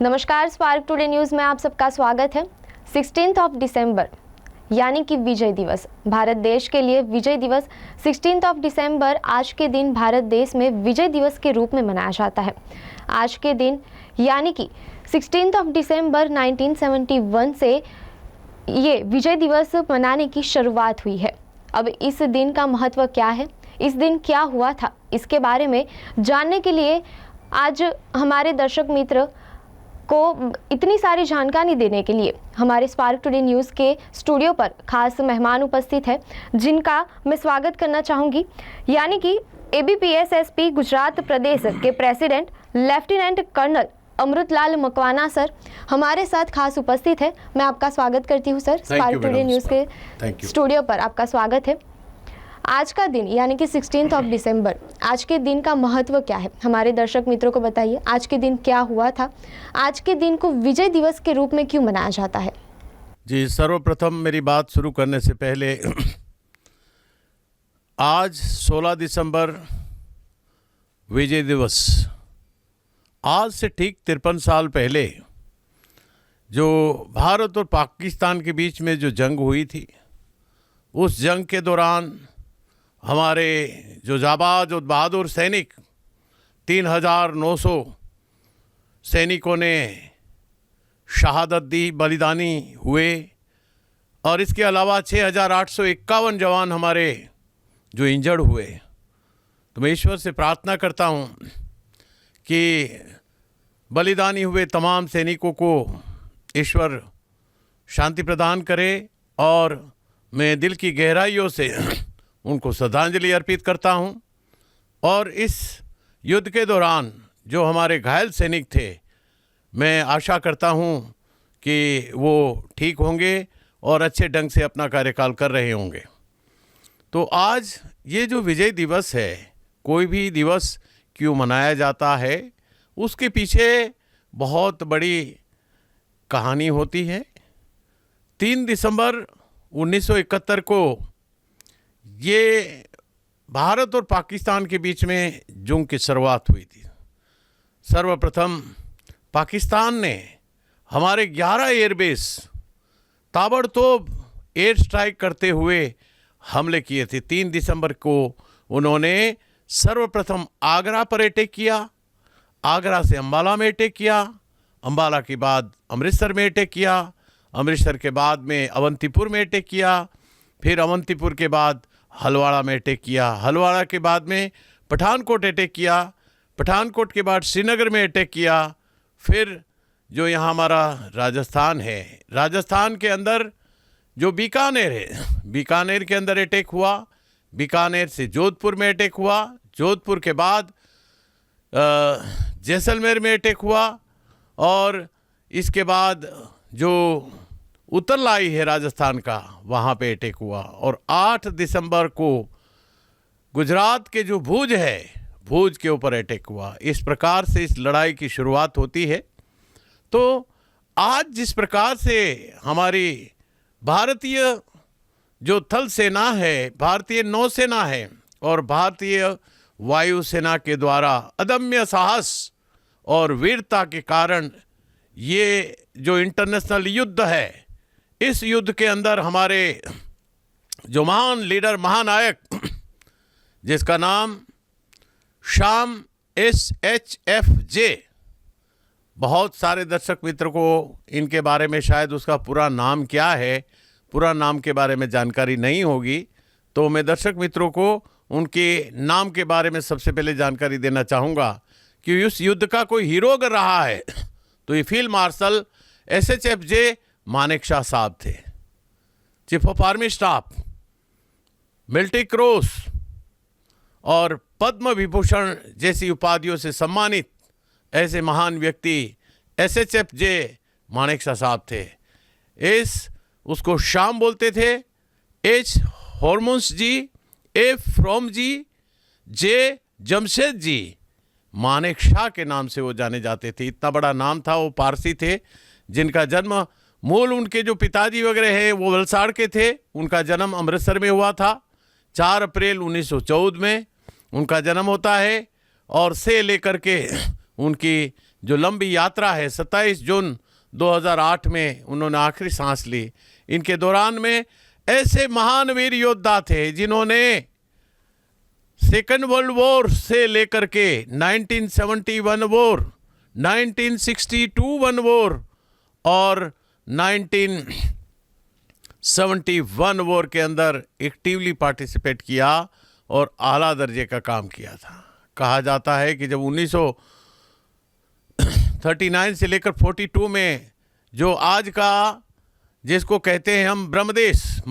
नमस्कार, spark today news में आप सबका स्वागत है। 16 दिसंबर यानी कि विजय दिवस, भारत देश के लिए विजय दिवस 16 दिसंबर आज के दिन भारत देश में विजय दिवस के रूप में मनाया जाता है। आज के दिन यानी कि 16 दिसंबर 1971 से ये विजय दिवस मनाने की शुरुआत हुई है। अब इस दिन का महत्व क्या है, इस दिन क्या हुआ था, इसके बारे में जानने के लिए आज हमारे दर्शक मित्र को इतनी सारी जानकारी देने के लिए हमारे स्पार्क टुडे न्यूज़ के स्टूडियो पर खास मेहमान उपस्थित है, जिनका मैं स्वागत करना चाहूँगी। यानी कि ABPS SP गुजरात प्रदेश के president lieutenant colonel Amritlal Makwana sir हमारे साथ खास उपस्थित है। मैं आपका स्वागत करती हूँ सर, स्पार्क टुडे न्यूज़ के स्टूडियो पर आपका स्वागत है। आज का दिन यानी कि 16 दिसंबर, आज के दिन का महत्व क्या है, हमारे दर्शक मित्रों को बताइए। आज के दिन क्या हुआ था, आज के दिन को विजय दिवस के रूप में क्यों मनाया जाता है? जी, सर्वप्रथम मेरी बात शुरू करने से पहले आज 16 दिसंबर विजय दिवस, आज से ठीक 53 साल पहले जो भारत और पाकिस्तान के बीच में जो जंग हुई थी, उस जंग के दौरान हमारे जो जाबाज और बहादुर सैनिक 3900 सैनिकों ने शहादत दी, बलिदानी हुए, और इसके अलावा 6851 जवान हमारे जो इंजर्ड हुए। तो मैं ईश्वर से प्रार्थना करता हूँ कि बलिदानी हुए तमाम सैनिकों को ईश्वर शांति प्रदान करे, और मैं दिल की गहराइयों से उनको श्रद्धांजलि अर्पित करता हूं। और इस युद्ध के दौरान जो हमारे घायल सैनिक थे, मैं आशा करता हूं कि वो ठीक होंगे और अच्छे ढंग से अपना कार्यकाल कर रहे होंगे। तो आज ये जो विजय दिवस है, कोई भी दिवस क्यों मनाया जाता है, उसके पीछे बहुत बड़ी कहानी होती है। 3 दिसंबर 1971 को ये भारत और पाकिस्तान के बीच में जंग की शुरुआत हुई थी। सर्वप्रथम पाकिस्तान ने हमारे 11 एयरबेस ताबड़तोड़ एयर स्ट्राइक करते हुए हमले किए थे। 3 दिसंबर को उन्होंने सर्वप्रथम आगरा पर अटैक किया, आगरा से अंबाला में अटैक किया, अंबाला के बाद अमृतसर में अटैक किया, अमृतसर के बाद में अवंतीपुर में अटैक किया, फिर अवंतीपुर के बाद हलवाड़ा में अटैक किया, हलवाड़ा के बाद में पठानकोट अटैक किया, पठानकोट के बाद श्रीनगर में अटैक किया, फिर जो यहाँ हमारा राजस्थान है, राजस्थान के अंदर जो बीकानेर है, बीकानेर के अंदर अटैक हुआ, बीकानेर से जोधपुर में अटैक हुआ, जोधपुर के बाद जैसलमेर में अटैक हुआ, और इसके बाद जो उत्तरलाई है राजस्थान का, वहाँ पे अटैक हुआ, और 8 दिसंबर को गुजरात के जो भुज है, भुज के ऊपर अटैक हुआ। इस प्रकार से इस लड़ाई की शुरुआत होती है। तो आज जिस प्रकार से हमारी भारतीय जो थल सेना है, भारतीय नौसेना है और भारतीय वायुसेना के द्वारा अदम्य साहस और वीरता के कारण ये जो इंटरनेशनल युद्ध है, इस युद्ध के अंदर हमारे जो महान लीडर, महानायक, जिसका नाम श्याम SHFJ, बहुत सारे दर्शक मित्र को इनके बारे में शायद उसका पूरा नाम क्या है, पूरा नाम के बारे में जानकारी नहीं होगी। तो मैं दर्शक मित्रों को उनके नाम के बारे में सबसे पहले जानकारी देना चाहूँगा कि उस युद्ध का कोई हीरो अगर रहा है तो ये फील्ड मार्शल SHFJ मानेकशॉ साहब थे। Chief of army staff, military cross और पद्म विभूषण जैसी उपाधियों से सम्मानित ऐसे महान व्यक्ति SHFJ मानेकशॉ साहब थे। उसको श्याम बोलते थे, H Hormusji, F Framji, J Jamshedji, Manekshaw के नाम से वो जाने जाते थे। इतना बड़ा नाम था। वो पारसी थे, जिनका जन्म मूल उनके जो पिताजी वगैरह हैं वो वलसाड़ के थे। उनका जन्म अमृतसर में हुआ था। 4 अप्रैल 1914 में उनका जन्म होता है, और से लेकर के उनकी जो लंबी यात्रा है, 27 जून 2008 में उन्होंने आखिरी सांस ली। इनके दौरान में ऐसे महान वीर योद्धा थे जिन्होंने सेकेंड वर्ल्ड वॉर से लेकर के 1971 वॉर, 1962 वन वॉर और 1971 वॉर के अंदर एक्टिवली पार्टिसिपेट किया और आला दर्जे का काम किया था। कहा जाता है कि जब 1939 से लेकर 42 में जो आज का जिसको कहते हैं हम ब्रह्मदेश,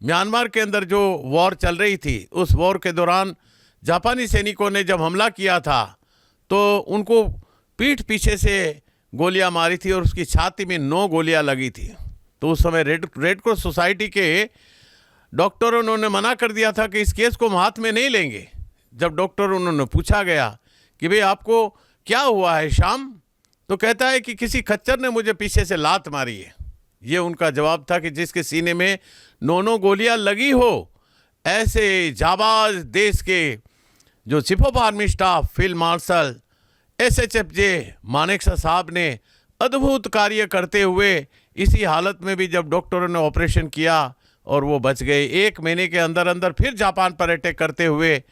म्यांमार के अंदर जो वॉर चल रही थी, उस वॉर के दौरान जापानी सैनिकों ने जब हमला किया था तो उनको पीठ पीछे से गोलियां मारी थी और उसकी छाती में 9 गोलियां लगी थी। तो उस समय रेड क्रॉस सोसाइटी के डॉक्टरों ने मना कर दिया था कि इस केस को हम हाथ में नहीं लेंगे। जब डॉक्टर उन्होंने पूछा गया कि भाई आपको क्या हुआ है श्याम, तो कहता है कि किसी खच्चर ने मुझे पीछे से लात मारी है। ये उनका जवाब था कि जिसके सीने में 9 गोलियां लगी हो, ऐसे जाबाज देश के जो chief of army staff field marshal SHFJ Manekshaw साहब ने अद्भुत कार्य करते हुए इसी हालत में भी जब डॉक्टरों ने ऑपरेशन किया और वो बच गए, 1 महीने के अंदर अंदर फिर जापान पर अटैक करते हुए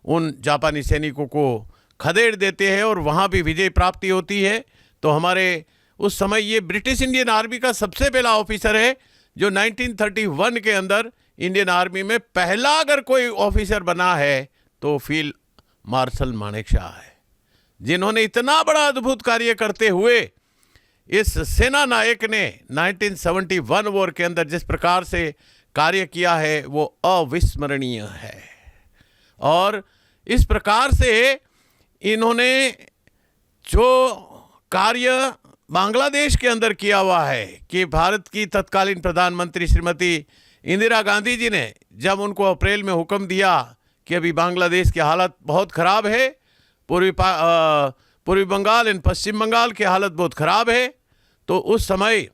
उन जापानी सैनिकों को खदेड़ देते हैं और वहाँ भी विजय प्राप्ति होती है। तो हमारे उस समय ये ब्रिटिश इंडियन आर्मी का सबसे पहला ऑफिसर है जो 1931 के अंदर इंडियन आर्मी में पहला अगर कोई ऑफिसर बना है तो फील्ड मार्शल मानेकशॉ है, जिन्होंने इतना बड़ा अद्भुत कार्य करते हुए इस सेना नायक ने 1971 वॉर के अंदर जिस प्रकार से कार्य किया है वो अविस्मरणीय है। और इस प्रकार से इन्होंने जो कार्य बांग्लादेश के अंदर किया हुआ है कि भारत की तत्कालीन प्रधानमंत्री श्रीमती इंदिरा गांधी जी ने जब उनको अप्रैल में हुक्म दिया कि अभी बांग्लादेश की हालत बहुत ख़राब है, पूर्वी बंगाल एंड पश्चिम बंगाल की हालत बहुत ख़राब है, तो उस समय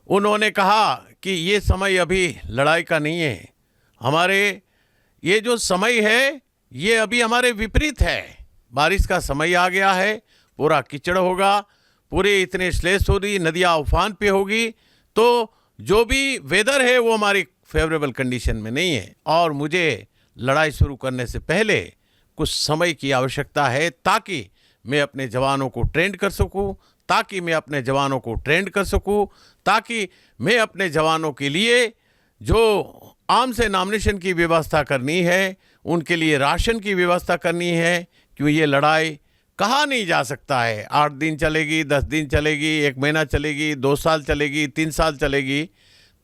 उन्होंने कहा कि ये समय अभी लड़ाई का नहीं है, हमारे ये जो समय है ये अभी हमारे विपरीत है। बारिश का समय आ गया है, पूरा कीचड़ होगा, पूरे इतने श्लेष हो रही, नदियाँ उफान पे होगी, तो जो भी वेदर है वो हमारी फेवरेबल कंडीशन में नहीं है और मुझे लड़ाई शुरू करने से पहले कुछ समय की आवश्यकता है ताकि मैं अपने जवानों को ट्रेंड कर सकूं, ताकि मैं अपने जवानों के लिए जो आर्म्स एंड एम्युनिशन की व्यवस्था करनी है, उनके लिए राशन की व्यवस्था करनी है, क्योंकि ये लड़ाई कहा नहीं जा सकता है। 8 दिन चलेगी, 10 दिन चलेगी, 1 महीना चलेगी, 2 साल चलेगी, 3 साल चलेगी।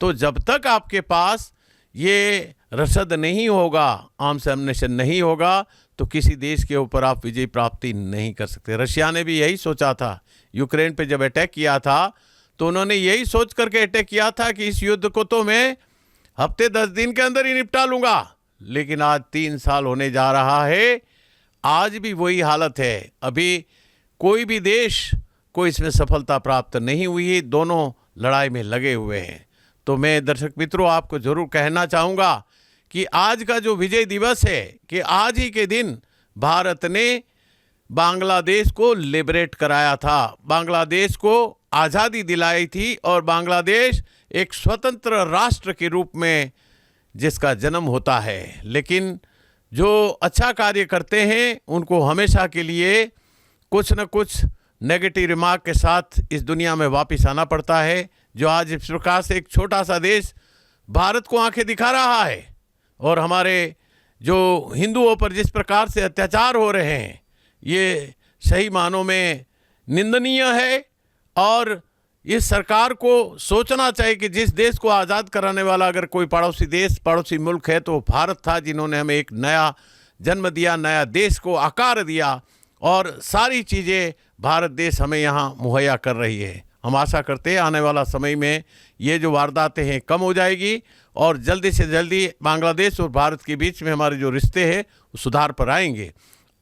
तो जब तक आपके पास ये रसद नहीं होगा, आर्म्स एम्युनिशन नहीं होगा, तो किसी देश के ऊपर आप विजय प्राप्ति नहीं कर सकते। रशिया ने भी यही सोचा था, यूक्रेन पे जब अटैक किया था तो उन्होंने यही सोच करके अटैक किया था कि इस युद्ध को तो मैं हफ्ते 10 दिन के अंदर ही निपटा लूँगा, लेकिन आज 3 साल होने जा रहा है, आज भी वही हालत है। अभी कोई भी देश को इसमें सफलता प्राप्त नहीं हुई, दोनों लड़ाई में लगे हुए हैं। तो मैं दर्शक मित्रों आपको ज़रूर कहना चाहूँगा कि आज का जो विजय दिवस है कि आज ही के दिन भारत ने बांग्लादेश को लिबरेट कराया था, बांग्लादेश को आज़ादी दिलाई थी और बांग्लादेश एक स्वतंत्र राष्ट्र के रूप में जिसका जन्म होता है। लेकिन जो अच्छा कार्य करते हैं उनको हमेशा के लिए कुछ न कुछ नेगेटिव रिमार्क के साथ इस दुनिया में वापस आना पड़ता है। जो आज इस प्रकार से एक छोटा सा देश भारत को आंखें दिखा रहा है और हमारे जो हिंदुओं पर जिस प्रकार से अत्याचार हो रहे हैं, ये सही मानों में निंदनीय है। और इस सरकार को सोचना चाहिए कि जिस देश को आज़ाद कराने वाला अगर कोई पड़ोसी मुल्क है तो भारत था, जिन्होंने हमें एक नया जन्म दिया, नया देश को आकार दिया और सारी चीज़ें भारत देश हमें यहाँ मुहैया कर रही है। हम आशा करते हैं आने वाला समय में ये जो वारदातें हैं कम हो जाएगी और जल्दी से जल्दी बांग्लादेश और भारत के बीच में हमारे जो रिश्ते हैं वो सुधार पर आएंगे।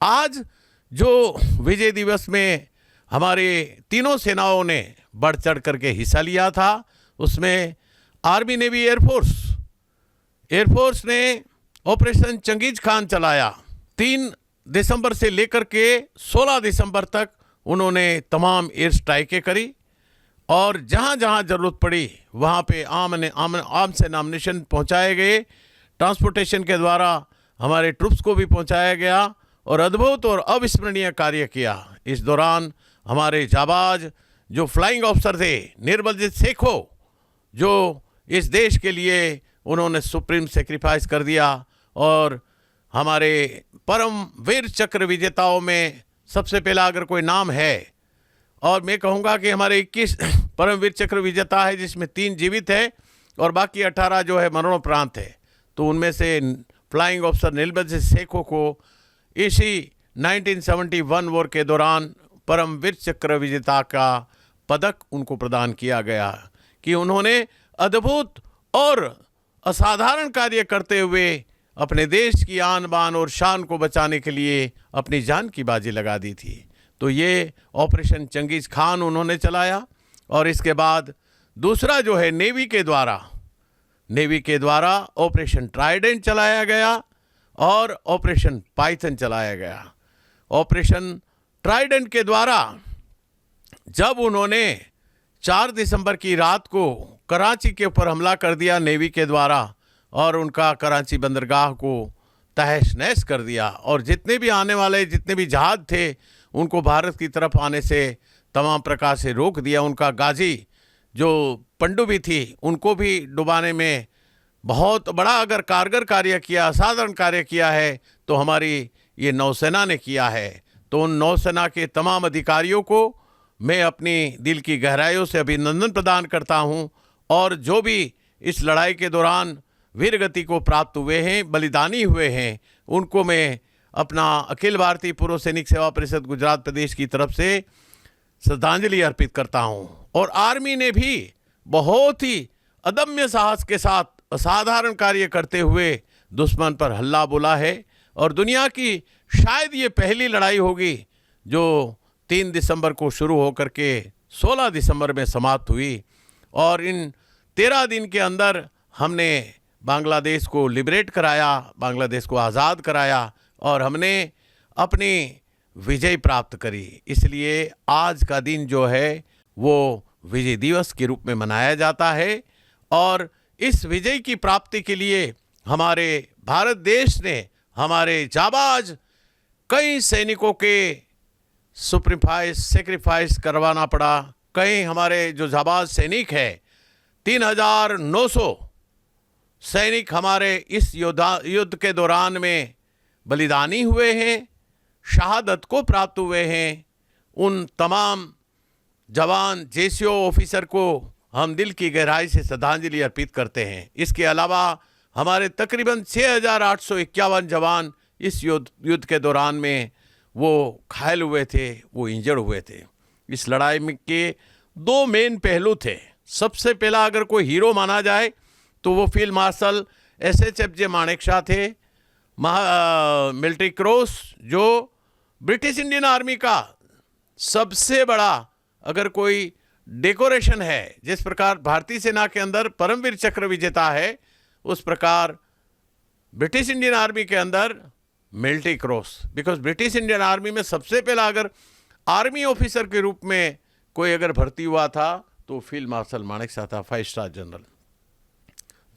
आज जो विजय दिवस में हमारे तीनों सेनाओं ने बढ़ चढ़ करके हिस्सा लिया था, उसमें आर्मी नेवी एयरफोर्स ने ऑपरेशन चंगेज खान चलाया। 3 दिसंबर से लेकर के 16 दिसंबर तक उन्होंने तमाम एयर स्ट्राइकें करी और जहां जहां जरूरत पड़ी वहां पे आम से नामिनेशन पहुंचाए गए। ट्रांसपोर्टेशन के द्वारा हमारे ट्रुप्स को भी पहुंचाया गया और अद्भुत और अविस्मरणीय कार्य किया। इस दौरान हमारे जाबाज जो फ्लाइंग ऑफिसर थे, निर्मलजीत सेखो, जो इस देश के लिए उन्होंने सुप्रीम सेक्रीफाइस कर दिया और हमारे परम वीर चक्र विजेताओं में सबसे पहला अगर कोई नाम है, और मैं कहूँगा कि हमारे 21 परमवीर चक्र विजेता है जिसमें 3 जीवित है और बाकी 18 जो है मरणोपरांत है। तो उनमें से फ्लाइंग ऑफिसर निर्मलजीत सेखो को इसी 1971 वॉर के दौरान परमवीर चक्र विजेता का पदक उनको प्रदान किया गया कि उन्होंने अद्भुत और असाधारण कार्य करते हुए अपने देश की आन बान और शान को बचाने के लिए अपनी जान की बाजी लगा दी थी। तो ये ऑपरेशन चंगेज खान उन्होंने चलाया और इसके बाद दूसरा जो है नेवी के द्वारा ऑपरेशन ट्राइडेंट चलाया गया और ऑपरेशन पाइथन चलाया गया। ऑपरेशन ट्राइडेंट के द्वारा जब उन्होंने 4 दिसंबर की रात को कराची के ऊपर हमला कर दिया नेवी के द्वारा और उनका कराची बंदरगाह को तहस नहस कर दिया और जितने भी जहाज थे उनको भारत की तरफ आने से तमाम प्रकार से रोक दिया। उनका गाजी जो पनडुब्बी थी उनको भी डुबाने में बहुत बड़ा अगर कारगर कार्य किया, असाधारण कार्य किया है तो हमारी ये नौसेना ने किया है। तो उन नौसेना के तमाम अधिकारियों को मैं अपनी दिल की गहराइयों से अभिनंदन प्रदान करता हूँ और जो भी इस लड़ाई के दौरान वीरगति को प्राप्त हुए हैं, बलिदानी हुए हैं, उनको मैं अपना अखिल भारतीय पूर्व सैनिक सेवा परिषद गुजरात प्रदेश की तरफ से श्रद्धांजलि अर्पित करता हूं। और आर्मी ने भी बहुत ही अदम्य साहस के साथ असाधारण कार्य करते हुए दुश्मन पर हल्ला बोला है और दुनिया की शायद ये पहली लड़ाई होगी जो 3 दिसंबर को शुरू होकर के 16 दिसंबर में समाप्त हुई और इन 13 दिन के अंदर हमने बांग्लादेश को लिबरेट कराया, बांग्लादेश को आज़ाद कराया और हमने अपनी विजय प्राप्त करी। इसलिए आज का दिन जो है वो विजय दिवस के रूप में मनाया जाता है और इस विजय की प्राप्ति के लिए हमारे भारत देश ने हमारे जाबाज कई सैनिकों के सेक्रीफाइस करवाना पड़ा। कई हमारे जो जाबाज सैनिक हैं 3900 सैनिक हमारे इस युद्ध के दौरान में बलिदानी हुए हैं, शहादत को प्राप्त हुए हैं। उन तमाम जवान जेसीओ ऑफिसर को हम दिल की गहराई से श्रद्धांजलि अर्पित करते हैं। इसके अलावा हमारे तकरीबन 6851 जवान इस युद्ध के दौरान में वो घायल हुए थे, वो इंजर्ड हुए थे। इस लड़ाई में के 2 मेन पहलू थे। सबसे पहला अगर कोई हीरो माना जाए तो वो फील्ड मार्शल SHFJ मानेकशॉ थे, मिलिट्री क्रॉस जो ब्रिटिश इंडियन आर्मी का सबसे बड़ा अगर कोई डेकोरेशन है, जिस प्रकार भारतीय सेना के अंदर परमवीर चक्र विजेता है उस प्रकार ब्रिटिश इंडियन आर्मी के अंदर military cross. Because British Indian army में सबसे पहला अगर आर्मी ऑफिसर के रूप में कोई अगर भर्ती हुआ था तो फील्ड मार्शल मानेकशॉ था, 5 स्टार जनरल,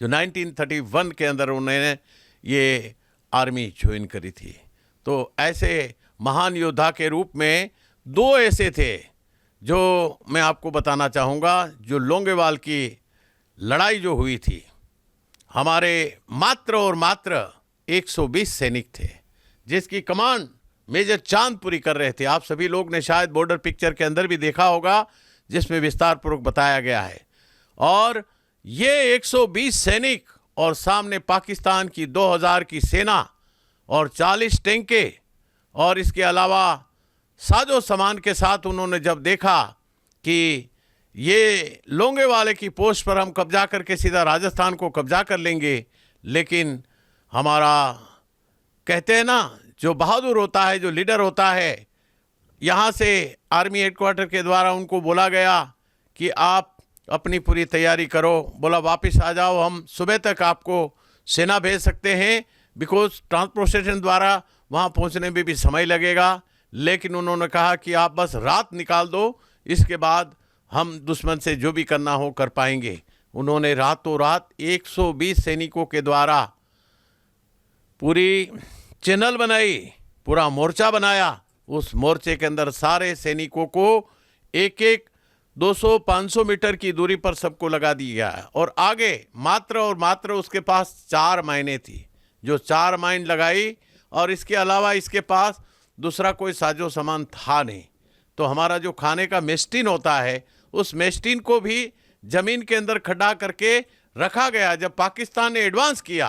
जो 1931 के अंदर उन्होंने ये आर्मी ज्वाइन करी थी। तो ऐसे महान योद्धा के रूप में 2 ऐसे थे जो मैं आपको बताना चाहूँगा। जो लोंगेवाल की लड़ाई जो हुई थी, हमारे मात्र और मात्र 120 सैनिक थे जिसकी कमांड मेजर चांदपुरी कर रहे थे। आप सभी लोग ने शायद बॉर्डर पिक्चर के अंदर भी देखा होगा जिसमें विस्तार पूर्वक बताया गया है। और ये 120 सैनिक और सामने पाकिस्तान की 2000 की सेना और 40 टैंके और इसके अलावा साजो सामान के साथ उन्होंने जब देखा कि ये लोंगेवाले की पोस्ट पर हम कब्जा करके सीधा राजस्थान को कब्जा कर लेंगे, लेकिन हमारा कहते हैं ना जो बहादुर होता है, जो लीडर होता है, यहाँ से आर्मी हेडक्वार्टर के द्वारा उनको बोला गया कि आप अपनी पूरी तैयारी करो, बोला वापस आ जाओ, हम सुबह तक आपको सेना भेज सकते हैं। बिकॉज ट्रांसपोर्टेशन द्वारा वहाँ पहुँचने में भी समय लगेगा, लेकिन उन्होंने कहा कि आप बस रात निकाल दो, इसके बाद हम दुश्मन से जो भी करना हो कर पाएंगे। उन्होंने रातों रात 120 सैनिकों के द्वारा पूरी चैनल बनाई, पूरा मोर्चा बनाया। उस मोर्चे के अंदर सारे सैनिकों को एक एक 200-500 मीटर की दूरी पर सबको लगा दिया गया और आगे मात्र और मात्र उसके पास 4 माइनें थी, जो 4 माइन लगाई और इसके अलावा इसके पास दूसरा कोई साजो सामान था नहीं। तो हमारा जो खाने का मेस्टिन होता है, उस मेस्टिन को भी ज़मीन के अंदर खड्डा करके रखा गया। जब पाकिस्तान ने एडवांस किया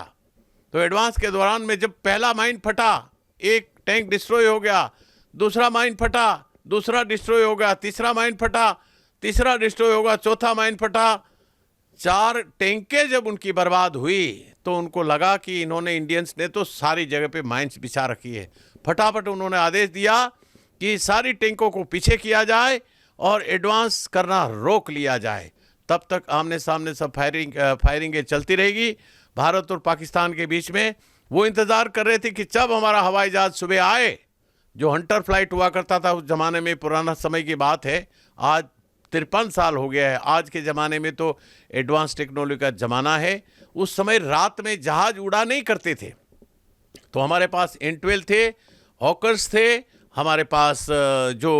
तो एडवांस के दौरान में जब पहला माइन फटा, एक टैंक डिस्ट्रॉय हो गया, दूसरा माइन फटा, दूसरा डिस्ट्रॉय हो गया, तीसरा माइन फटा, तीसरा डिस्ट्रॉय होगा, चौथा माइन फटा। 4 टैंकें जब उनकी बर्बाद हुई तो उनको लगा कि इन्होंने इंडियंस ने तो सारी जगह पे माइंस बिछा रखी है। फटाफट उन्होंने आदेश दिया कि सारी टैंकों को पीछे किया जाए और एडवांस करना रोक लिया जाए। तब तक आमने सामने सब फायरिंगें चलती रहेगी भारत और पाकिस्तान के बीच में। वो इंतज़ार कर रहे थे कि जब हमारा हवाई जहाज सुबह आए, जो हंटर फ्लाइट हुआ करता था उस ज़माने में, पुराना समय की बात है, आज 53 साल हो गया है। आज के ज़माने में तो एडवांस टेक्नोलॉजी का ज़माना है। उस समय रात में जहाज़ उड़ा नहीं करते थे, तो हमारे पास N-12 थे, हॉकर्स थे, हमारे पास जो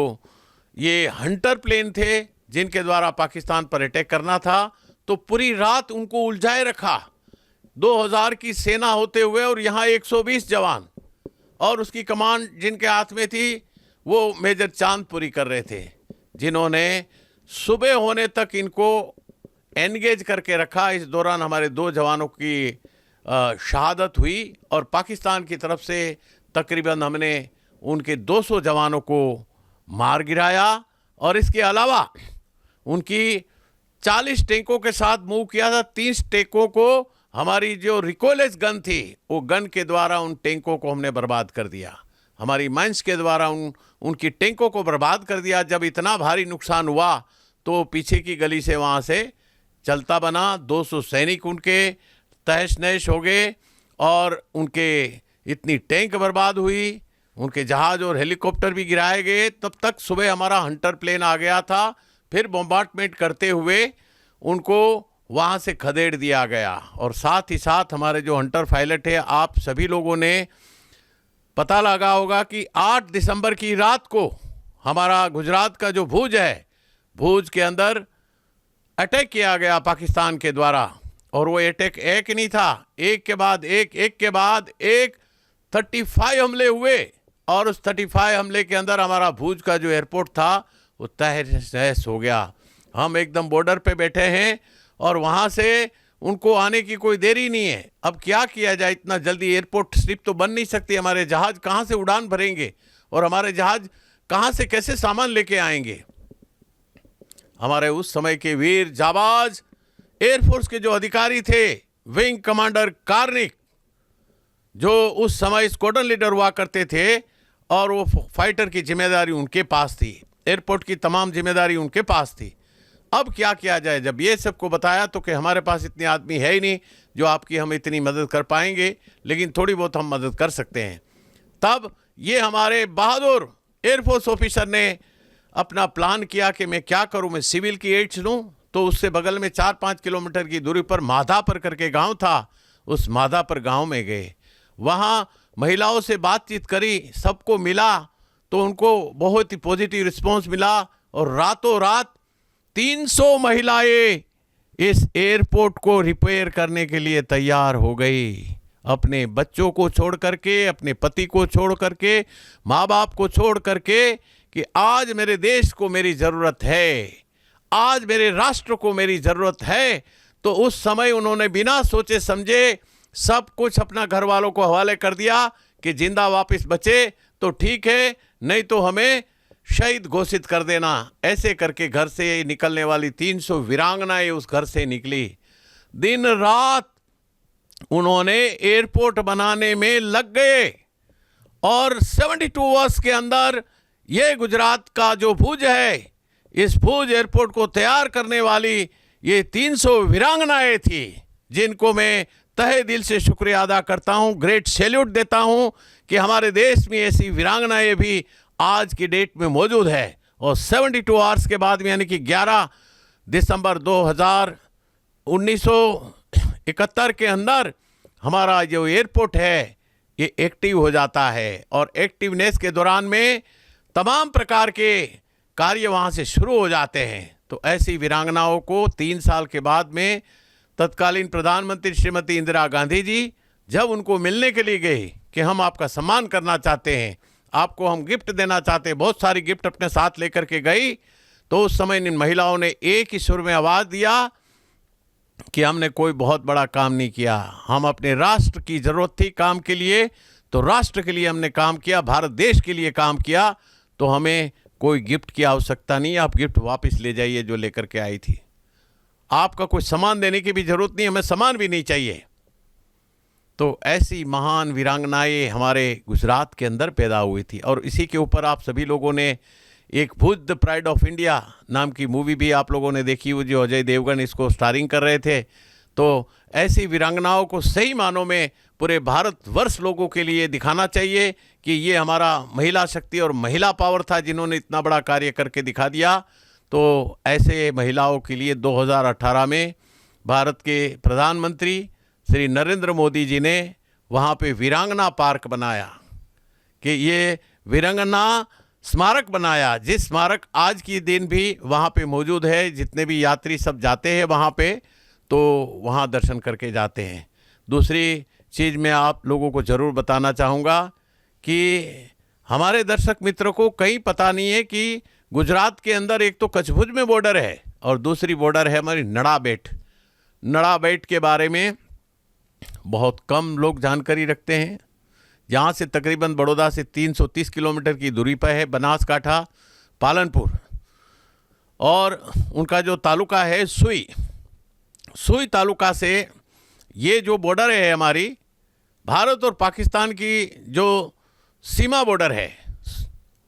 ये हंटर प्लेन थे जिनके द्वारा पाकिस्तान पर अटैक करना था। तो पूरी रात उनको उलझाए रखा, 2000 की सेना होते हुए और यहाँ 120 जवान, और उसकी कमांड जिनके हाथ में थी वो मेजर चांदपुरी कर रहे थे, जिन्होंने सुबह होने तक इनको एंगेज करके रखा। इस दौरान हमारे 2 जवानों की शहादत हुई और पाकिस्तान की तरफ से तकरीबन हमने उनके 200 जवानों को मार गिराया और इसके अलावा उनकी 40 टैंकों के साथ मूव किया था। 30 टैंकों को हमारी जो रिकॉयलेस गन थी, वो गन के द्वारा उन टैंकों को हमने बर्बाद कर दिया। हमारी माइंस के द्वारा उनकी टैंकों को बर्बाद कर दिया। जब इतना भारी नुकसान हुआ तो पीछे की गली से वहाँ से चलता बना। 200 सैनिक उनके तहस नहस हो गए और उनके इतनी टैंक बर्बाद हुई, उनके जहाज़ और हेलीकॉप्टर भी गिराए गए। तब तक सुबह हमारा हंटर प्लेन आ गया था, फिर बॉम्बार्डमेंट करते हुए उनको वहाँ से खदेड़ दिया गया। और साथ ही साथ हमारे जो हंटर पायलट है, आप सभी लोगों ने पता लगा होगा कि 8 दिसंबर की रात को हमारा गुजरात का जो भुज है, भुज के अंदर अटैक किया गया पाकिस्तान के द्वारा। और वो अटैक एक नहीं था, एक के बाद एक 35 हमले हुए और उस 35 हमले के अंदर हमारा भुज का जो एयरपोर्ट था वो तहस नहस हो गया। हम एकदम बॉर्डर पे बैठे हैं और वहाँ से उनको आने की कोई देरी नहीं है। अब क्या किया जाए, इतना जल्दी एयरपोर्ट स्ट्रिप तो बन नहीं सकती। हमारे जहाज़ कहाँ से उड़ान भरेंगे और हमारे जहाज़ कहाँ से कैसे सामान लेके आएंगे। हमारे उस समय के वीर जाबाज एयरफोर्स के जो अधिकारी थे, विंग कमांडर कार्निक, जो उस समय स्क्वाड्रन लीडर हुआ करते थे और वो फाइटर की जिम्मेदारी उनके पास थी, एयरपोर्ट की तमाम जिम्मेदारी उनके पास थी। अब क्या किया जाए, जब ये सबको बताया तो कि हमारे पास इतने आदमी है ही नहीं जो आपकी हम इतनी मदद कर पाएंगे, लेकिन थोड़ी बहुत हम मदद कर सकते हैं। तब ये हमारे बहादुर एयरफोर्स ऑफिसर ने अपना प्लान किया कि मैं क्या करूं, मैं सिविल की एड्स लूं। तो उससे बगल में 4-5 किलोमीटर की दूरी पर माधापर करके गांव था, उस माधापर गांव में गए, वहाँ महिलाओं से बातचीत करी, सबको मिला तो उनको बहुत ही पॉजिटिव रिस्पांस मिला और रातों रात 300 महिलाएं इस एयरपोर्ट को रिपेयर करने के लिए तैयार हो गई। अपने बच्चों को छोड़ करके, अपने पति को छोड़ करके, माँ बाप को छोड़ करके, कि आज मेरे देश को मेरी ज़रूरत है, आज मेरे राष्ट्र को मेरी ज़रूरत है। तो उस समय उन्होंने बिना सोचे समझे सब कुछ अपना घर वालों को हवाले कर दिया कि जिंदा वापस बचे तो ठीक है, नहीं तो हमें शहीद घोषित कर देना। ऐसे करके घर से निकलने वाली 300 वीरांगनाएं उस घर से निकली। दिन रात उन्होंने एयरपोर्ट बनाने में लग गए और 72 वर्ष के अंदर ये गुजरात का जो भुज है, इस भुज एयरपोर्ट को तैयार करने वाली ये 300 वीरांगनाएं थी, जिनको मैं तहे दिल से शुक्रिया अदा करता हूं, ग्रेट सैल्यूट देता हूं कि हमारे देश में ऐसी वीरांगनाएं भी आज की डेट में मौजूद है। और 72 आवर्स के बाद में यानी कि 11 दिसंबर 1971 के अंदर हमारा जो एयरपोर्ट है ये एक्टिव हो जाता है। और एक्टिवनेस के दौरान में तमाम प्रकार के कार्य वहाँ से शुरू हो जाते हैं। तो ऐसी वीरांगनाओं को 3 साल के बाद में तत्कालीन प्रधानमंत्री श्रीमती इंदिरा गांधी जी जब उनको मिलने के लिए गए कि हम आपका सम्मान करना चाहते हैं, आपको हम गिफ्ट देना चाहते हैं, बहुत सारी गिफ्ट अपने साथ लेकर के गई, तो उस समय इन महिलाओं ने एक ही सुर में आवाज़ दिया कि हमने कोई बहुत बड़ा काम नहीं किया, हम अपने राष्ट्र की ज़रूरत थी काम के लिए, तो राष्ट्र के लिए हमने काम किया, भारत देश के लिए काम किया, तो हमें कोई गिफ्ट की आवश्यकता नहीं, आप गिफ्ट वापस ले जाइए जो लेकर के आई थी, आपका कोई सामान देने की भी ज़रूरत नहीं, हमें सामान भी नहीं चाहिए। तो ऐसी महान वीरांगनाएं हमारे गुजरात के अंदर पैदा हुई थी। और इसी के ऊपर आप सभी लोगों ने एक भुज द प्राइड ऑफ इंडिया नाम की मूवी भी आप लोगों ने देखी हुई, जो अजय देवगन इसको स्टारिंग कर रहे थे। तो ऐसी वीरांगनाओं को सही मानों में पूरे भारतवर्ष लोगों के लिए दिखाना चाहिए कि ये हमारा महिला शक्ति और महिला पावर था जिन्होंने इतना बड़ा कार्य करके दिखा दिया। तो ऐसे महिलाओं के लिए 2018 में भारत के प्रधानमंत्री श्री नरेंद्र मोदी जी ने वहाँ पे वीरांगना पार्क बनाया कि ये वीरांगना स्मारक बनाया, जिस स्मारक आज की दिन भी वहाँ पे मौजूद है। जितने भी यात्री सब जाते हैं वहाँ पे तो वहाँ दर्शन करके जाते हैं। दूसरी चीज़ मैं आप लोगों को ज़रूर बताना चाहूँगा कि हमारे दर्शक मित्रों को कहीं पता नहीं है कि गुजरात के अंदर एक तो कच्छ-भुज में बॉर्डर है और दूसरी बॉर्डर है हमारी नड़ाबेट। नड़ाबेट के बारे में बहुत कम लोग जानकारी रखते हैं। यहाँ से तकरीबन बड़ौदा से 330 किलोमीटर की दूरी पर है बनासकाठा पालनपुर, और उनका जो तालुका है सुई तालुका से ये जो बॉर्डर है हमारी भारत और पाकिस्तान की जो सीमा बॉर्डर है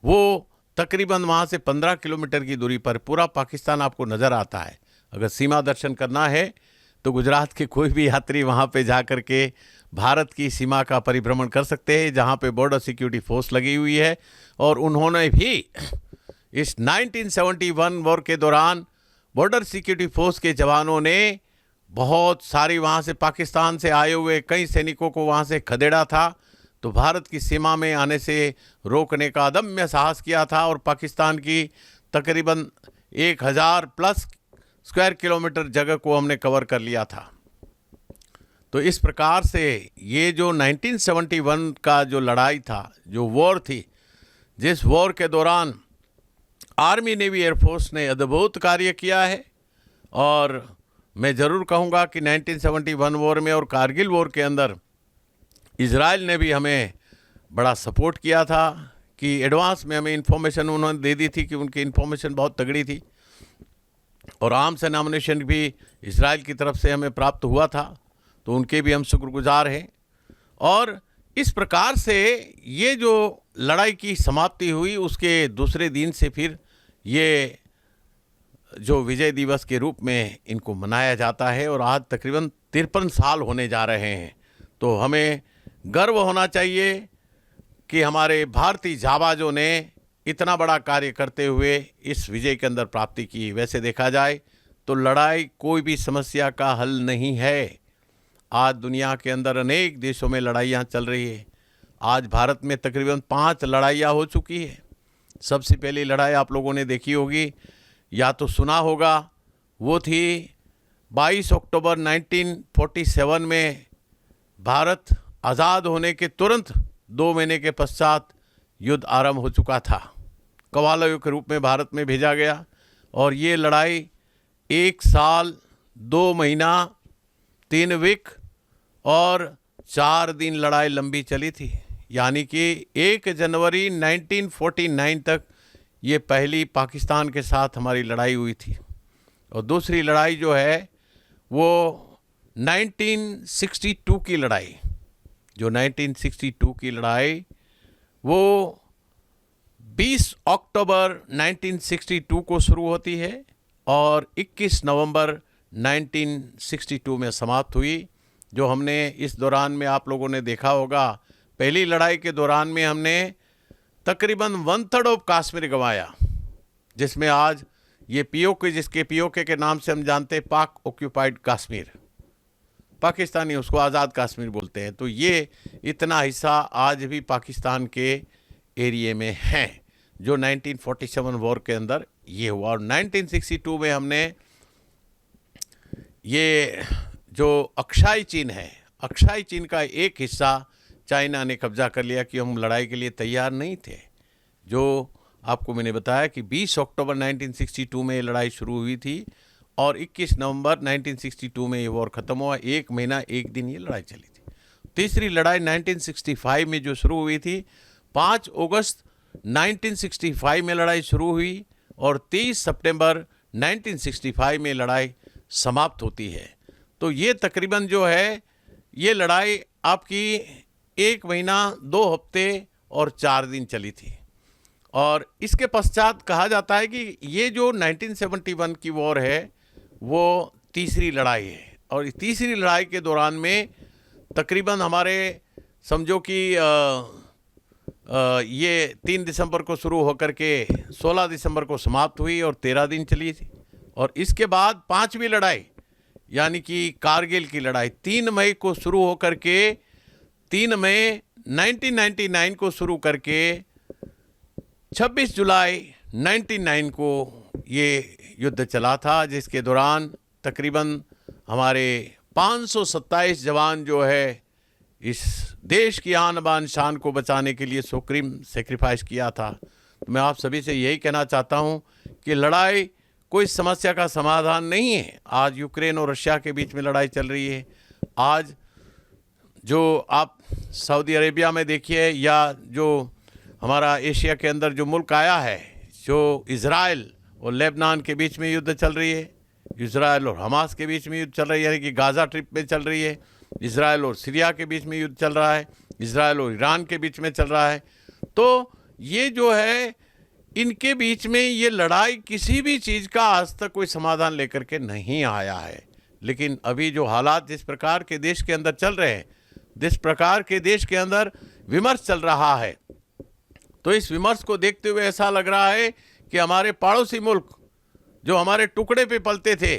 वो तकरीबन वहाँ से 15 किलोमीटर की दूरी पर पूरा पाकिस्तान आपको नज़र आता है। अगर सीमा दर्शन करना है तो गुजरात के कोई भी यात्री वहाँ पे जा कर के भारत की सीमा का परिभ्रमण कर सकते हैं, जहाँ पे बॉर्डर सिक्योरिटी फोर्स लगी हुई है। और उन्होंने भी इस 1971 वॉर के दौरान बॉर्डर सिक्योरिटी फोर्स के जवानों ने बहुत सारी वहाँ से पाकिस्तान से आए हुए कई सैनिकों को वहाँ से खदेड़ा था, तो भारत की सीमा में आने से रोकने का अदम्य साहस किया था और पाकिस्तान की तकरीबन 1000+ स्क्वायर किलोमीटर जगह को हमने कवर कर लिया था। तो इस प्रकार से ये जो 1971 का जो लड़ाई था, जो वॉर थी, जिस वॉर के दौरान आर्मी नेवी एयरफोर्स ने अद्भुत कार्य किया है। और मैं ज़रूर कहूँगा कि 1971 वॉर में और कारगिल वॉर के अंदर इजराइल ने भी हमें बड़ा सपोर्ट किया था कि एडवांस में हमें इन्फॉर्मेशन उन्होंने दे दी थी कि उनकी इन्फॉर्मेशन बहुत तगड़ी थी, और आर्म्स एंड एमुनिशन भी इजराइल की तरफ से हमें प्राप्त हुआ था, तो उनके भी हम शुक्रगुजार हैं। और इस प्रकार से ये जो लड़ाई की समाप्ति हुई उसके दूसरे दिन से फिर ये जो विजय दिवस के रूप में इनको मनाया जाता है, और आज तकरीबन 53 साल होने जा रहे हैं। तो हमें गर्व होना चाहिए कि हमारे भारतीय जाबाजों ने इतना बड़ा कार्य करते हुए इस विजय के अंदर प्राप्ति की। वैसे देखा जाए तो लड़ाई कोई भी समस्या का हल नहीं है। आज दुनिया के अंदर अनेक देशों में लड़ाइयाँ चल रही है। आज भारत में तकरीबन 5 लड़ाइयाँ हो चुकी है। सबसे पहली लड़ाई आप लोगों ने देखी होगी या तो सुना होगा, वो थी 22 अक्टूबर 1947 में भारत आज़ाद होने के तुरंत 2 महीने के पश्चात युद्ध आरंभ हो चुका था। कवालो के रूप में भारत में भेजा गया, और ये लड़ाई 1 साल 2 महीना 3 वीक और 4 दिन लड़ाई लंबी चली थी। यानी कि 1 जनवरी 1949 तक ये पहली पाकिस्तान के साथ हमारी लड़ाई हुई थी। और दूसरी लड़ाई जो है वो 1962 की लड़ाई, जो 1962 की लड़ाई वो 20 अक्टूबर 1962 को शुरू होती है और 21 नवंबर 1962 में समाप्त हुई। जो हमने इस दौरान में आप लोगों ने देखा होगा, पहली लड़ाई के दौरान में हमने तकरीबन 1/3 ऑफ कश्मीर गंवाया, जिसमें आज ये पीओके, जिसके पीओके के नाम से हम जानते हैं पाक ऑक्यूपाइड कश्मीर, पाकिस्तानी उसको आज़ाद कश्मीर बोलते हैं। तो ये इतना हिस्सा आज भी पाकिस्तान के एरिए में है, जो 1947 वॉर के अंदर ये हुआ। और 1962 में हमने ये जो अक्षाई चीन है, अक्षाई चीन का एक हिस्सा चाइना ने कब्जा कर लिया कि हम लड़ाई के लिए तैयार नहीं थे। जो आपको मैंने बताया कि 20 अक्टूबर 1962 में ये लड़ाई शुरू हुई थी और 21 नवंबर 1962 में ये वॉर ख़त्म हुआ। 1 महीना 1 दिन ये लड़ाई चली थी। तीसरी लड़ाई 1965 में जो शुरू हुई थी, 5 अगस्त 1965 में लड़ाई शुरू हुई और 30 सितंबर 1965 में लड़ाई समाप्त होती है। तो ये तकरीबन जो है ये लड़ाई आपकी 1 महीना 2 हफ्ते और 4 दिन चली थी। और इसके पश्चात कहा जाता है कि ये जो 1971 की वॉर है वो तीसरी लड़ाई है। और इस तीसरी लड़ाई के दौरान में तकरीबन हमारे समझो कि ये 3 दिसंबर को शुरू होकर के 16 दिसंबर को समाप्त हुई और 13 दिन चली थी। और इसके बाद 5वीं लड़ाई यानी कि कारगिल की लड़ाई 3 मई को शुरू होकर के 3 मई 1999 को शुरू करके 26 जुलाई 1999 को ये युद्ध चला था, जिसके दौरान तकरीबन हमारे 527 जवान जो है इस देश की आन बान शान को बचाने के लिए सुप्रीम सेक्रीफाइस किया था। तो मैं आप सभी से यही कहना चाहता हूँ कि लड़ाई कोई समस्या का समाधान नहीं है। आज यूक्रेन और रशिया के बीच में लड़ाई चल रही है। आज जो आप सऊदी अरेबिया में देखिए या जो हमारा एशिया के अंदर जो मुल्क आया है, जो इज़राइल और लेबनान के बीच में युद्ध चल रही है, इज़राइल और हमास के बीच में युद्ध चल रही है, यानी कि गाज़ा ट्रिप में चल रही है, इज़राइल और सीरिया के बीच में युद्ध चल रहा है, इज़राइल और ईरान के बीच में चल रहा है। तो ये जो है इनके बीच में ये लड़ाई किसी भी चीज़ का आज तक कोई समाधान लेकर के नहीं आया है। लेकिन अभी जो हालात जिस प्रकार के देश के अंदर चल रहे हैं, जिस प्रकार के देश के अंदर विमर्श चल रहा है, तो इस विमर्श को देखते हुए ऐसा लग रहा है कि हमारे पड़ोसी मुल्क जो हमारे टुकड़े पे पलते थे,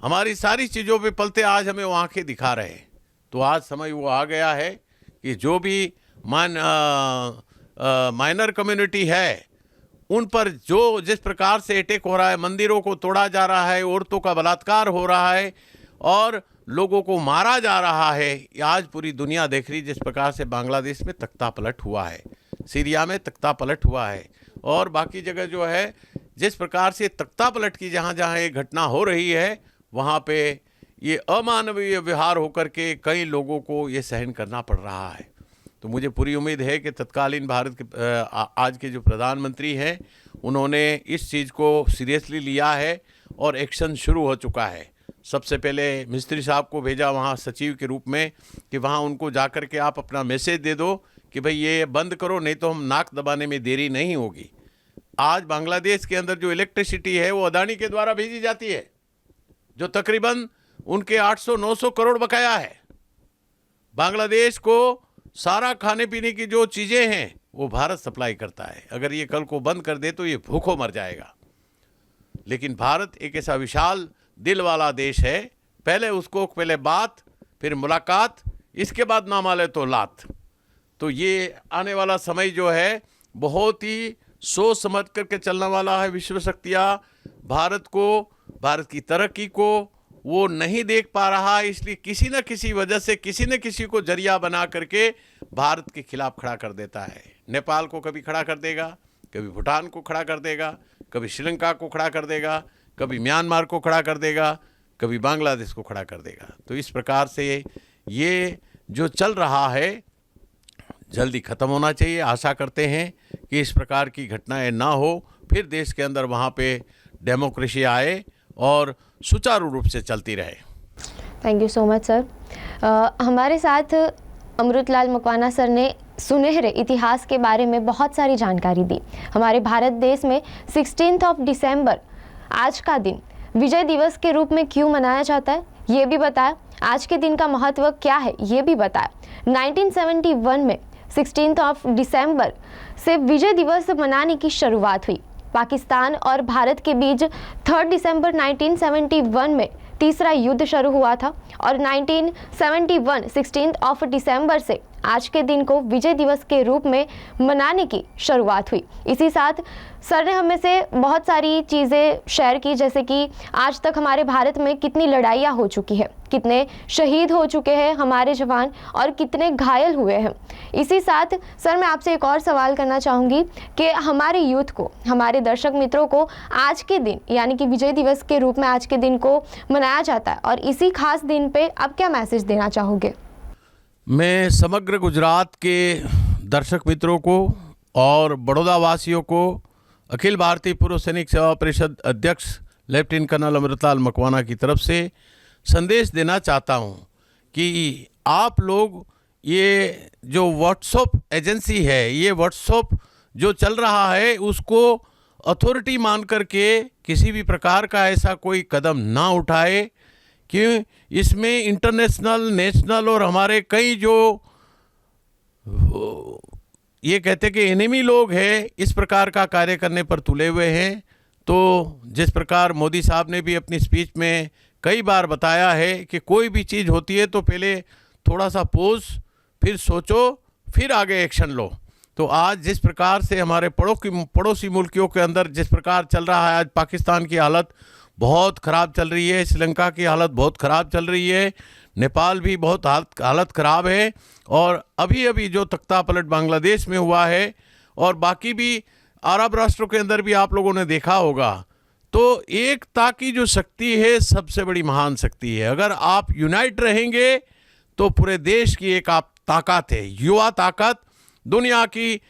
हमारी सारी चीज़ों पे पलते, आज हमें वो आंखें दिखा रहे हैं। तो आज समय वो आ गया है कि जो भी माइनर कम्युनिटी है उन पर जो जिस प्रकार से अटैक हो रहा है, मंदिरों को तोड़ा जा रहा है, औरतों का बलात्कार हो रहा है और लोगों को मारा जा रहा है, आज पूरी दुनिया देख रही जिस प्रकार से बांग्लादेश में तख्ता पलट हुआ है, सीरिया में तख्ता पलट हुआ है और बाकी जगह जो है जिस प्रकार से तख्ता पलट की जहाँ जहाँ ये घटना हो रही है, वहाँ पे ये अमानवीय व्यवहार होकर के कई लोगों को ये सहन करना पड़ रहा है। तो मुझे पूरी उम्मीद है कि तत्कालीन भारत के आज के जो प्रधानमंत्री हैं उन्होंने इस चीज़ को सीरियसली लिया है और एक्शन शुरू हो चुका है। सबसे पहले मिस्त्री साहब को भेजा वहाँ सचिव के रूप में कि वहाँ उनको जाकर के आप अपना मैसेज दे दो कि भाई ये बंद करो, नहीं तो हम नाक दबाने में देरी नहीं होगी। आज बांग्लादेश के अंदर जो इलेक्ट्रिसिटी है वो अदानी के द्वारा भेजी जाती है, जो तकरीबन उनके 800-900 करोड़ बकाया है। बांग्लादेश को सारा खाने पीने की जो चीज़ें हैं वो भारत सप्लाई करता है। अगर ये कल को बंद कर दे तो ये भूखों मर जाएगा। लेकिन भारत एक ऐसा विशाल दिल वाला देश है, पहले उसको पहले बात, फिर मुलाकात, इसके बाद ना माले तो लात। तो ये आने वाला समय जो है बहुत ही सोच समझ करके चलने वाला है। विश्व शक्तियाँ भारत को, भारत की तरक्की को वो नहीं देख पा रहा है, इसलिए किसी न किसी वजह से किसी न किसी को जरिया बना करके भारत के खिलाफ खड़ा कर देता है। नेपाल को कभी खड़ा कर देगा, कभी भूटान को खड़ा कर देगा, कभी श्रीलंका को खड़ा कर देगा, कभी म्यांमार को खड़ा कर देगा, कभी बांग्लादेश को खड़ा कर देगा। तो इस प्रकार से ये जो चल रहा है जल्दी ख़त्म होना चाहिए। आशा करते हैं कि इस प्रकार की घटनाएं ना हो, फिर देश के अंदर वहाँ पे डेमोक्रेसी आए और सुचारू रूप से चलती रहे। Thank you so much sir. हमारे साथ अमृतलाल मकवाना सर ने सुनहरे इतिहास के बारे में बहुत सारी जानकारी दी। हमारे भारत देश में 16 दिसंबर आज का दिन विजय दिवस के रूप में क्यों मनाया जाता है ये भी बताया। आज के दिन का महत्व क्या है ये भी बताया। 1971 में 16 ऑफ दिसंबर से विजय दिवस मनाने की शुरुआत हुई। पाकिस्तान और भारत के बीच 3 दिसंबर 1971 में तीसरा युद्ध शुरू हुआ था और 1971 16 ऑफ दिसंबर से आज के दिन को विजय दिवस के रूप में मनाने की शुरुआत हुई। इसी साथ सर ने हमें से बहुत सारी चीज़ें शेयर की, जैसे कि आज तक हमारे भारत में कितनी लड़ाइयाँ हो चुकी है, कितने शहीद हो चुके हैं हमारे जवान और कितने घायल हुए हैं। इसी साथ सर मैं आपसे एक और सवाल करना चाहूँगी कि हमारे यूथ को, हमारे दर्शक मित्रों को आज के दिन यानी कि विजय दिवस के रूप में आज के दिन को मनाया जाता है और इसी खास दिन पे आप क्या मैसेज देना चाहोगे? मैं समग्र गुजरात के दर्शक मित्रों को और बड़ौदा वासियों को अखिल भारतीय पूर्व सैनिक सेवा परिषद अध्यक्ष लेफ्टिनेंट कर्नल अमृतलाल मकवाना की तरफ से संदेश देना चाहता हूं कि आप लोग ये जो व्हाट्सएप एजेंसी है, ये व्हाट्सएप जो चल रहा है उसको अथॉरिटी मान करके किसी भी प्रकार का ऐसा कोई कदम ना उठाए कि इसमें इंटरनेशनल, नेशनल और हमारे कई जो ये कहते कि एनिमी लोग हैं इस प्रकार का कार्य करने पर तुले हुए हैं। तो जिस प्रकार मोदी साहब ने भी अपनी स्पीच में कई बार बताया है कि कोई भी चीज़ होती है तो पहले थोड़ा सा पोज, फिर सोचो, फिर आगे एक्शन लो। तो आज जिस प्रकार से हमारे पड़ोसी मुल्कों के अंदर जिस प्रकार चल रहा है, आज पाकिस्तान की हालत बहुत ख़राब चल रही है, श्रीलंका की हालत बहुत ख़राब चल रही है, नेपाल भी बहुत हालत ख़राब है और अभी अभी जो तख्ता पलट बांग्लादेश में हुआ है और बाकी भी अरब राष्ट्रों के अंदर भी आप लोगों ने देखा होगा। तो एकता की जो शक्ति है सबसे बड़ी महान शक्ति है। अगर आप यूनाइट रहेंगे तो पूरे देश की एक आप ताकत है, युवा ताकत दुनिया की।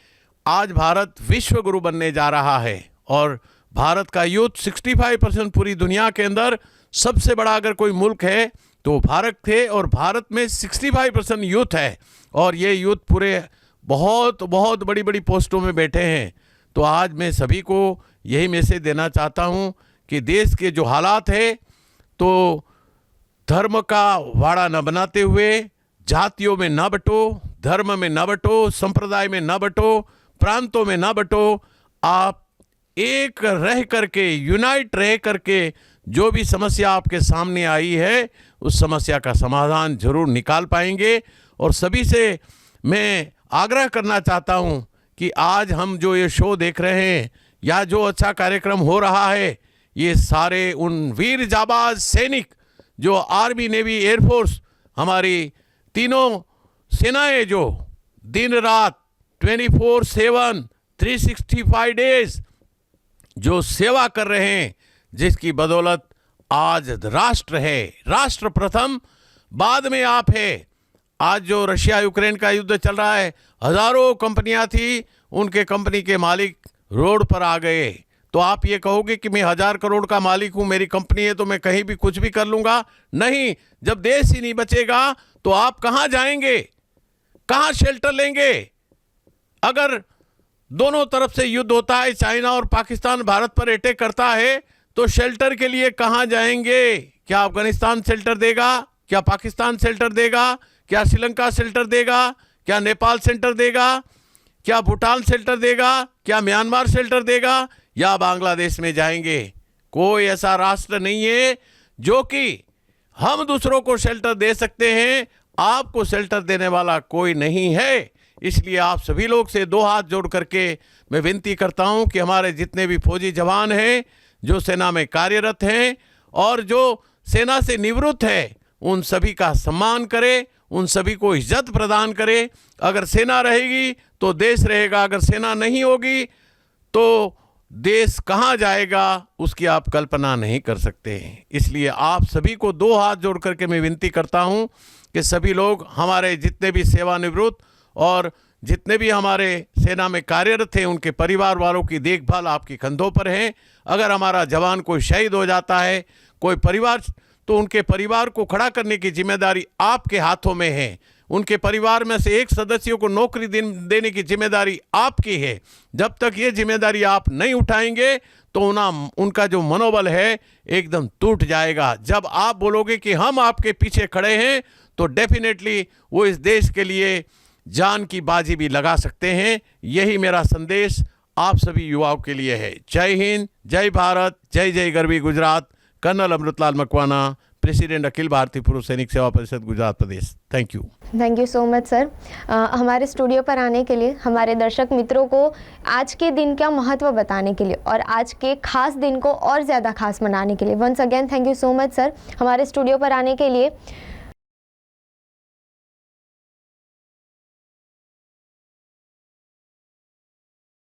आज भारत विश्व गुरु बनने जा रहा है और भारत का यूथ 65% पूरी दुनिया के अंदर सबसे बड़ा अगर कोई मुल्क है तो भारत थे और भारत में 65% यूथ है और ये यूथ पूरे बहुत बहुत बड़ी बड़ी पोस्टों में बैठे हैं। तो आज मैं सभी को यही मैसेज देना चाहता हूँ कि देश के जो हालात है तो धर्म का वाड़ा न बनाते हुए जातियों में न बटो, धर्म में न बटो, संप्रदाय में न बटो, प्रांतों में न बटो। आप एक रह करके, यूनाइट रह करके जो भी समस्या आपके सामने आई है उस समस्या का समाधान जरूर निकाल पाएंगे। और सभी से मैं आग्रह करना चाहता हूं कि आज हम जो ये शो देख रहे हैं या जो अच्छा कार्यक्रम हो रहा है, ये सारे उन वीर जाबाज सैनिक जो आर्मी, नेवी, एयरफोर्स, हमारी तीनों सेनाएं जो दिन रात 24/7 365 डेज जो सेवा कर रहे हैं, जिसकी बदौलत आज राष्ट्र है, राष्ट्र प्रथम, बाद में आप है। आज जो रशिया यूक्रेन का युद्ध चल रहा है, हजारों कंपनियां थी, उनके कंपनी के मालिक रोड पर आ गए। तो आप ये कहोगे कि मैं 1000 करोड़ का मालिक हूं, मेरी कंपनी है तो मैं कहीं भी कुछ भी कर लूंगा। नहीं, जब देश ही नहीं बचेगा तो आप कहां जाएंगे, कहां शेल्टर लेंगे? अगर दोनों तरफ से युद्ध होता है, चाइना और पाकिस्तान भारत पर अटैक करता है, तो शेल्टर के लिए कहां जाएंगे? क्या अफगानिस्तान शेल्टर देगा? क्या पाकिस्तान शेल्टर देगा? क्या श्रीलंका शेल्टर देगा? क्या नेपाल शेल्टर देगा? क्या भूटान शेल्टर देगा? क्या म्यांमार शेल्टर देगा? या बांग्लादेश में जाएंगे? कोई ऐसा राष्ट्र नहीं है जो कि हम दूसरों को शेल्टर दे सकते हैं। आपको शेल्टर देने वाला कोई नहीं है। इसलिए आप सभी लोग से दो हाथ जोड़ करके मैं विनती करता हूं कि हमारे जितने भी फौजी जवान हैं, जो सेना में कार्यरत हैं और जो सेना से निवृत्त है, उन सभी का सम्मान करें, उन सभी को इज्जत प्रदान करें। अगर सेना रहेगी तो देश रहेगा, अगर सेना नहीं होगी तो देश कहाँ जाएगा उसकी आप कल्पना नहीं कर सकते। इसलिए आप सभी को दो हाथ जोड़ करके मैं विनती करता हूं कि सभी लोग, हमारे जितने भी सेवानिवृत्त और जितने भी हमारे सेना में कार्यरत हैं, उनके परिवार वालों की देखभाल आपके कंधों पर है। अगर हमारा जवान कोई शहीद हो जाता है, कोई परिवार, तो उनके परिवार को खड़ा करने की जिम्मेदारी आपके हाथों में है। उनके परिवार में से एक सदस्य को नौकरी देने की जिम्मेदारी आपकी है। जब तक ये जिम्मेदारी आप नहीं उठाएंगे तो उनका जो मनोबल है एकदम टूट जाएगा। जब आप बोलोगे कि हम आपके पीछे खड़े हैं तो डेफिनेटली वो इस देश के लिए जान की बाजी भी लगा सकते हैं। यही मेरा संदेश आप सभी युवाओं के लिए है। जय हिंद, जय भारत, जय जय गरवी Gujarat. Colonel Amritlal Makwana, president Akhil Bharatiya Purva Sainik Seva Parishad Gujarat Pradesh. Thank you so much sir, हमारे स्टूडियो पर आने के लिए, हमारे दर्शक मित्रों को आज के दिन का महत्व बताने के लिए और आज के खास दिन को और ज़्यादा खास मनाने के लिए once again thank you so much sir हमारे स्टूडियो पर आने के लिए।